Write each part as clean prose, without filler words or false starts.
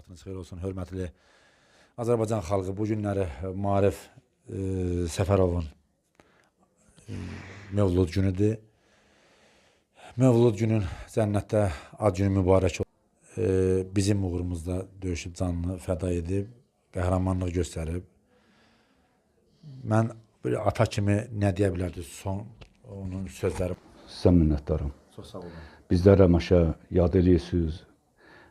Vaxtınız xeyir olsun, hörmətli Azərbaycan xalqı. Bu günləri Maarif Səfərovun Mövlud günüdür. Mövlud günün cənnətdə ad günü mübarək olsun. Bizim uğrumuzda döyüşüb canını fəda edib, qəhrəmanlıq göstərib. Mən bir ata kimi nə deyə bilərdi son onun sözləri? Sizə minnətdarım. Çox sağ olun. Bizlər həmişə yad eləyirsiniz,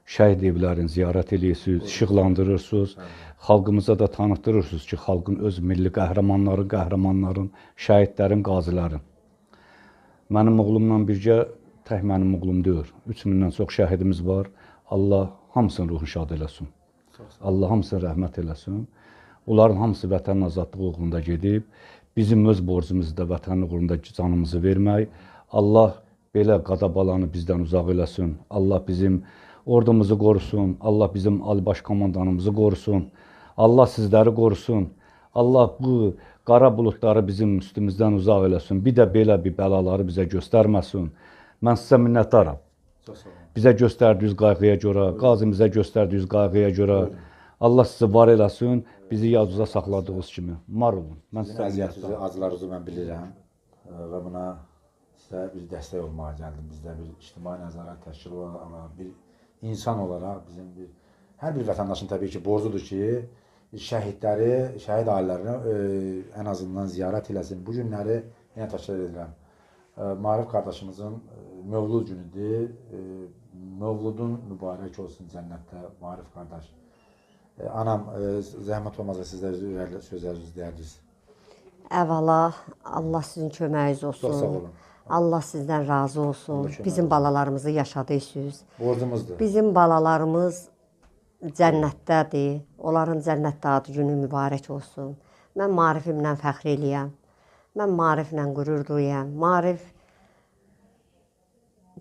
şəhid evlərini ziyarət eləyirsiniz, işıqlandırırsınız. Xalqımıza da tanıtdırırsınız ki, xalqın öz milli qəhrəmanların, şəhidlərin, qazilərin. Mənim oğlumla birgə, tək mənim oğlum deyil, 3000-dən çox şəhidimiz var. Allah hamısını ruhunu şad eləsin. Allah hamısını rəhmət eləsin. Onların hamısı vətənin azadlığı uğrunda gedib. Bizim öz borcumuz da vətənin uğrunda canımızı vermək. Allah belə qadabalanı bizdən uzaq eləsin. Allah bizim ordumuzu qorusun. Allah bizim Ali Baş Komandanımızı qorusun. Allah sizləri qorusun. Allah bu qara buludları bizim üstümüzdən uzaq eləsin. Bir də belə bir bəlaları bizə göstərməsin. Mən sizə minnətdaram. Bizə göstərdiyiniz qayğıya görə, qazimizə göstərdiyiniz qayğıya görə. Allah sizi var eləsin, bizi yadınızda saxladığınız kimi. Var olun. Mən sizə Vəziyyətinizi, acılarınızı mən bilirəm və buna sizə bir dəstək olmağa gəldim. Bizdə bir ictimai nəzarət təşkili olaraq, bir insan olaraq bizim hər bir vətəndaşın təbii ki, borcudur ki, şəhidləri, şəhid ailələrini ən azından ziyarət eləsin. Bu günləri yenə təkrar edirəm. Maarif qardaşımızın Mövlud günüdür. Mövludun mübarək olsun cənnətdə Maarif qardaş. Anam, zəhmət olmazsa sizlər sözlərinizi deyərdiniz. Əvvəla, Allah sizin köməyiniz olsun. Çox sağ olun. Allah sizdən razı olsun. Bizim balalarımızı yaşadıyısınız. Borcumuzdur. Bizim balalarımız cənnətdədir. Onların cənnətdə adı günü mübarək olsun. Mən Maarifimlə fəxr eləyəm. Mən Maariflə qürur duyam. Maarif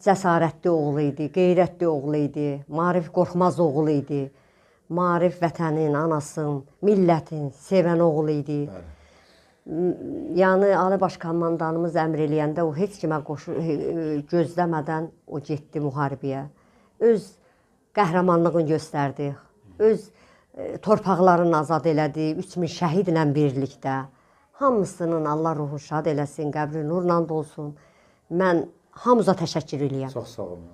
cəsarətli oğlu idi, qeyrətli oğlu idi. Maarif qorxmaz oğlu idi. Maarif vətənin, anasın, millətin sevən oğlu idi. Yəni Ali Baş Komandanımız əmr eləyəndə o heç kimə gözləmədən o getdi müharibəyə. Öz qəhrəmanlığını göstərdi. Öz torpaqlarını azad elədi, 3000 şəhidlə birlikdə. Hamısının Allah ruhu şad eləsin, qəbri nurla dolsun. Mən hamıza təşəkkür eləyəm. Çox sağ olun.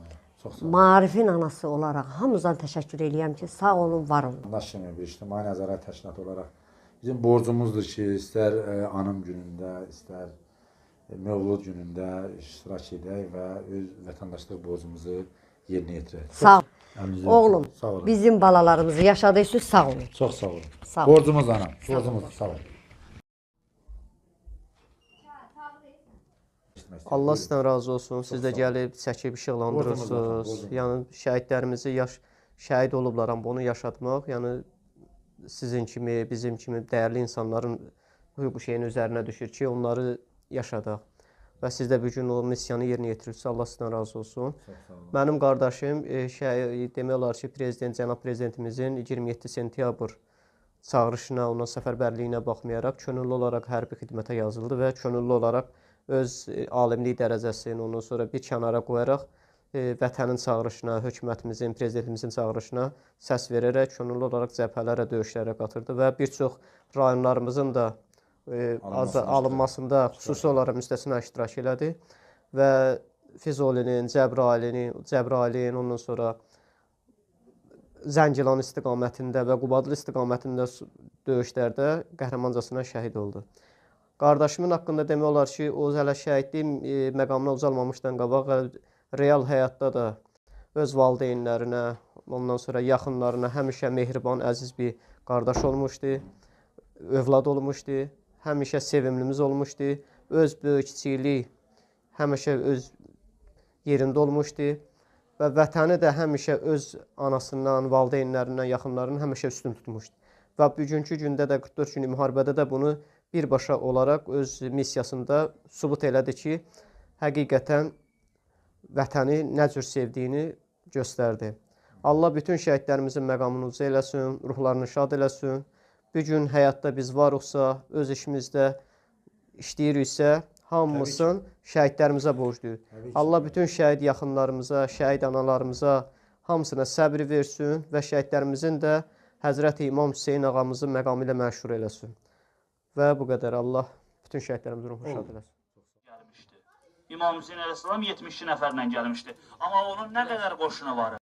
Maarifin anası olaraq hamıza təşəkkür eləyəm ki, sağ olun, var olun. Vətəndaş kimi bir ictimai nəzarət təşkilatı olaraq bizim borcumuzdur ki, istər anım günündə, istər Mövlud günündə iştirak edək və öz vətəndaşlıq borcumuzu yerinə yetirək. Sağ olun. Oğlum, bizim balalarımızı yaşadıyısınız, sağ olun. Çox sağ olun. Sağ olun. Borcumuz anam, borcumuz. Sağ olun. Allah sizdən razı olsun. Siz də gəlib çəkib işıqlandırırsınız. Yəni şəhidlərimizi şəhid olublar, amma bunu yaşatmaq, yəni sizin kimi, bizim kimi dəyərli insanların hüquq şeyinin üzərinə düşür ki, onları yaşadaq. Və siz də bu gün o missiyanı yerinə yetirirsiniz. Allah sizdən razı olsun. Mənim qardaşım demək olar ki, cənab prezidentimizin 27 sentyabr çağırışına, ona səfərbərliyinə baxmayaraq könüllü olaraq hərbi xidmətə yazıldı və könüllü olaraq öz alimlik dərəcəsini ondan sonra bir kənara qoyaraq vətənin çağırışına, hökumətimizin, prezidentimizin çağırışına səs verərək könüllü olaraq cəbhələrə, döyüşlərə qatırdı və bir çox rayonlarımızın da alınmasında xüsusi olaraq müstəsna iştirak elədi və Füzulinin, Cəbrayılın, ondan sonra Zəngilan istiqamətində və Qubadlı istiqamətində döyüşlərdə qəhrəmancasına şəhid oldu. Qardaşımın haqqında demək olar ki, o hələ şəhidlik məqamına ucalmamışdan qabaq real həyatda da öz valideynlərinə, ondan sonra yaxınlarına həmişə mehriban, əziz bir qardaş olmuşdu, övlad olmuşdu, həmişə sevimlimiz olmuşdu, öz böyük-kiçiklik həmişə öz yerində olmuşdu və vətəni də həmişə öz anasından, valideynlərindən, yaxınlarından həmişə üstün tutmuşdu. Və bugünkü gündə də 44 günlük müharibədə də bunu birbaşa olaraq öz missiyasında sübut elədi ki, həqiqətən vətəni nə cür sevdiyini göstərdi. Allah bütün şəhidlərimizin məqamını uca eləsin, ruhlarını şad eləsin. Bugün həyatda biz varıqsa, öz işimizdə işləyiriksə, hamımızın şəhidlərimizə borcluyuz. Allah bütün şəhid yaxınlarımıza, şəhid analarımıza, hamısına səbr versin və şəhidlərimizin də Həzrəti İmam Hüseyn ağamızın məqamı ilə məşhur eləsin. Və bu qədər. Allah bütün şəhidlərimizin ruhunu şad eləsin. Gəlmişdi. İmam Hüseyn əleyhissalam 72 nəfərlə gəlmişdi. Amma onun nə qədər qoşunu var?